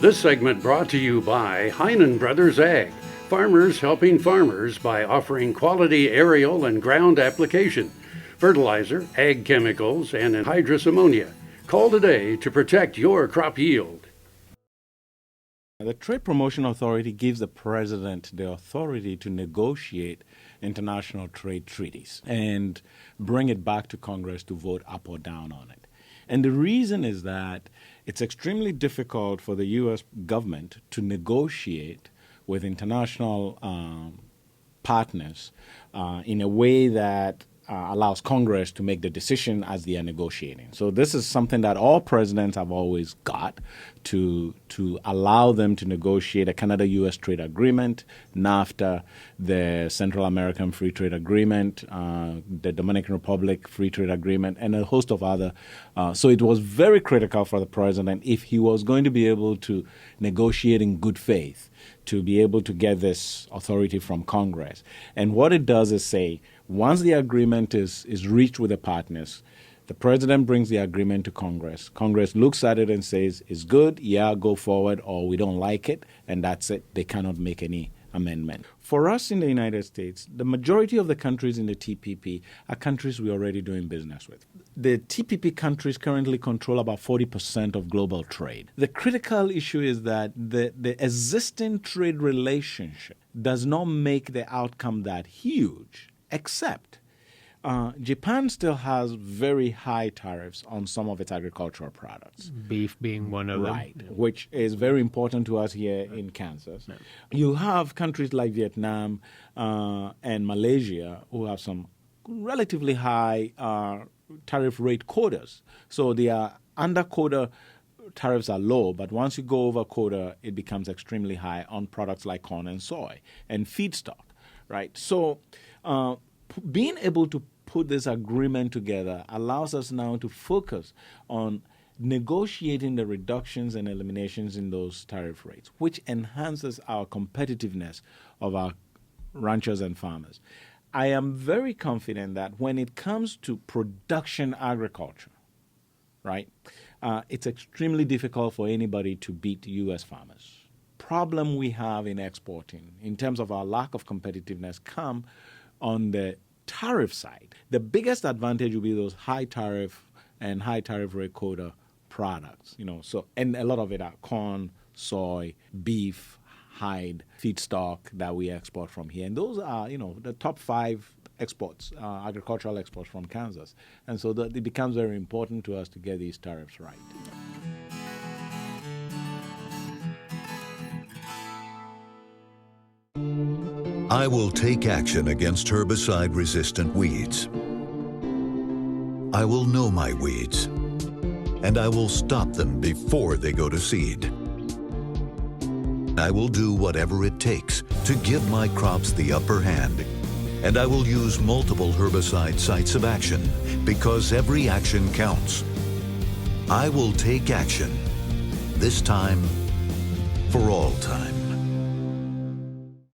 This segment brought to you by Heinen Brothers Ag, farmers helping farmers by offering quality aerial and ground application, fertilizer, ag chemicals, and anhydrous ammonia. Call today to protect your crop yield. The Trade Promotion Authority gives the president the authority to negotiate international trade treaties and bring it back to Congress to vote up or down on it. And the reason is that it's extremely difficult for the U.S. government to negotiate with international partners in a way that allows Congress to make the decision as they are negotiating. So this is something that all presidents have always got to allow them to negotiate a Canada-U.S. trade agreement, NAFTA, the Central American Free Trade Agreement, the Dominican Republic Free Trade Agreement, and a host of other. So it was very critical for the president, if he was going to be able to negotiate in good faith, to be able to get this authority from Congress. And what it does is say, once the agreement is reached with the partners, the president brings the agreement to Congress. Congress looks at it and says, it's good, yeah, go forward, or we don't like it, and that's it. They cannot make any amendment. For us in the United States, the majority of the countries in the TPP are countries we're already doing business with. The TPP countries currently control about 40% of global trade. The critical issue is that the existing trade relationship does not make the outcome that huge, except Japan still has very high tariffs on some of its agricultural products. Beef being one of them. Right, which is very important to us here in Kansas. Yeah. You have countries like Vietnam and Malaysia who have some relatively high tariff rate quotas. So their under quota tariffs are low, but once you go over quota, it becomes extremely high on products like corn and soy and feedstock, right? So being able to put this agreement together allows us now to focus on negotiating the reductions and eliminations in those tariff rates, which enhances our competitiveness of our ranchers and farmers. I am very confident that when it comes to production agriculture, right, it's extremely difficult for anybody to beat U.S. farmers. Problem we have in exporting, in terms of our lack of competitiveness, come on the tariff side. The biggest advantage will be those high tariff and high tariff rate quota products, so, and a lot of it are corn, soy, beef, hide, feedstock that we export from here. And those are, the top 5 exports, agricultural exports from Kansas. And so it becomes very important to us to get these tariffs right. I will take action against herbicide-resistant weeds. I will know my weeds, and I will stop them before they go to seed. I will do whatever it takes to give my crops the upper hand, and I will use multiple herbicide sites of action because every action counts. I will take action, this time for all time.